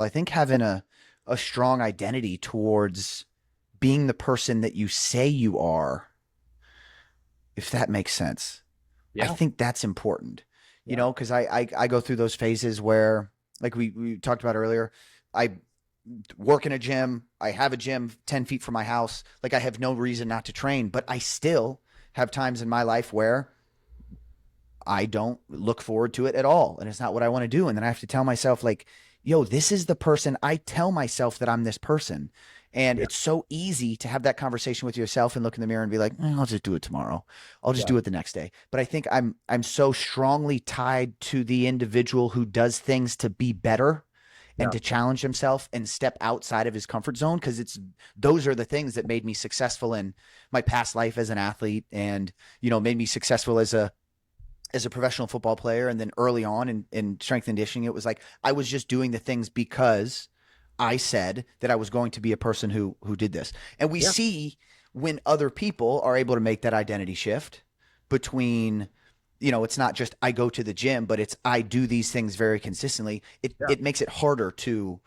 I think having a strong identity towards being the person that you say you are, if that makes sense. I Yeah. think that's important, Yeah. because I go through those phases where, like we talked about earlier, I work in a gym. I have a gym 10 feet from my house. Like I have no reason not to train, but I still have times in my life where I don't look forward to it at all. And it's not what I want to do. And then I have to tell myself, like, yo, this is the person. I tell myself that I'm this person. And Yeah. it's so easy to have that conversation with yourself and look in the mirror and be like, I'll just do it tomorrow. I'll just Yeah. do it the next day. But I think I'm so strongly tied to the individual who does things to be better and Yeah. to challenge himself and step outside of his comfort zone, because it's those are the things that made me successful in my past life as an athlete, and made me successful as a professional football player. And then early on in strength and conditioning, it was like I was just doing the things because I said that I was going to be a person who did this. And we Yeah. see when other people are able to make that identity shift between, it's not just I go to the gym, but it's I do these things very consistently. It Yeah. it makes it harder to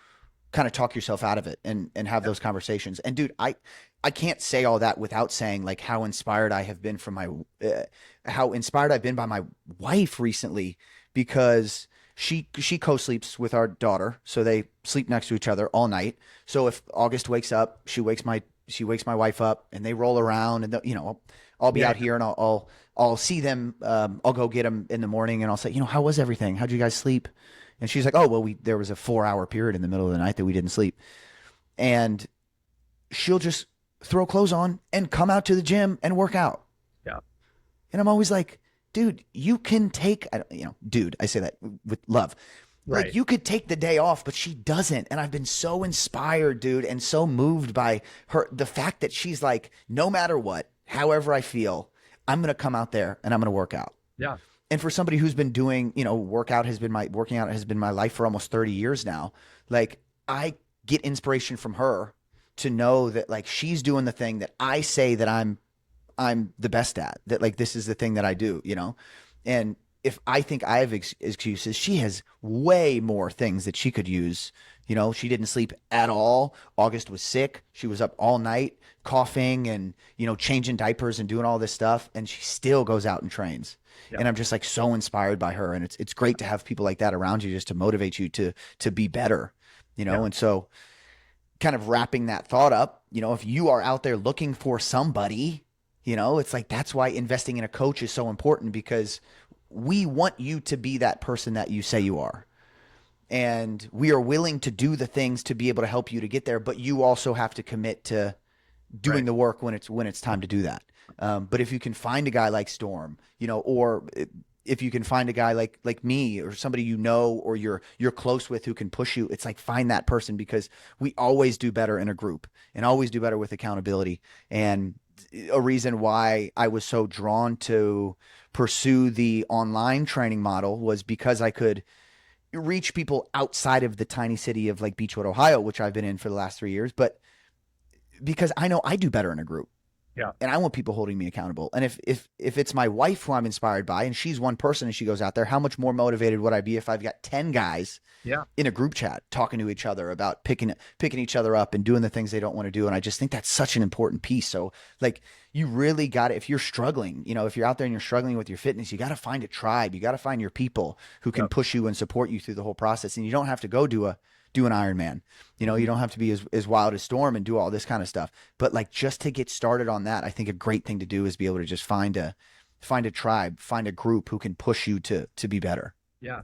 kind of talk yourself out of it and have Yeah. those conversations. And dude, I can't say all that without saying like how inspired I have been from my how inspired I've been by my wife recently, because she co-sleeps with our daughter, so they sleep next to each other all night. So if August wakes up, she wakes my wife up, and they roll around, and I'll be Yeah. out here, and I'll see them. I'll go get them in the morning, and I'll say, how was everything? How'd you guys sleep? And she's like, oh, well, there was a 4 hour period in the middle of the night that we didn't sleep. And she'll just throw clothes on and come out to the gym and work out. Yeah. And I'm always like, dude, you can take, dude, I say that with love. Like Right. you could take the day off, but she doesn't. And I've been so inspired, dude, and so moved by the fact that she's like, no matter what, however I feel, I'm going to come out there and I'm going to work out. Yeah. And for somebody who's been doing, working out has been my life for almost 30 years now. Like I get inspiration from her to know that like she's doing the thing that I say that I'm the best at, that like this is the thing that I do. And if I think I have excuses, she has way more things that she could use. She didn't sleep at all. August was sick. She was up all night coughing and, changing diapers and doing all this stuff. And she still goes out and trains. Yeah. And I'm just like so inspired by her. And it's great to have people like that around you just to motivate you to be better. Yeah. And so kind of wrapping that thought up, if you are out there looking for somebody, it's like that's why investing in a coach is so important, because we want you to be that person that you say you are. And we are willing to do the things to be able to help you to get there, but you also have to commit to doing Right. the work when it's time to do that. But if you can find a guy like Storm, or if you can find a guy like me or somebody or you're close with who can push you, it's like find that person, because we always do better in a group and always do better with accountability. And a reason why I was so drawn to pursue the online training model was because I could reach people outside of the tiny city of like Beechwood, Ohio, which I've been in for the last 3 years, but because I know I do better in a group Yeah. and I want people holding me accountable. And if it's my wife who I'm inspired by and she's one person and she goes out there, how much more motivated would I be if I've got 10 guys Yeah. in a group chat talking to each other about picking each other up and doing the things they don't want to do? And I just think that's such an important piece. So like you really got to, if you're struggling, if you're out there and you're struggling with your fitness, you got to find a tribe. You got to find your people who can Yeah. push you and support you through the whole process. And you don't have to go do an Ironman. You don't have to be as wild as Storm and do all this kind of stuff. But like just to get started on that, I think a great thing to do is be able to just find a tribe, find a group who can push you to be better. Yeah.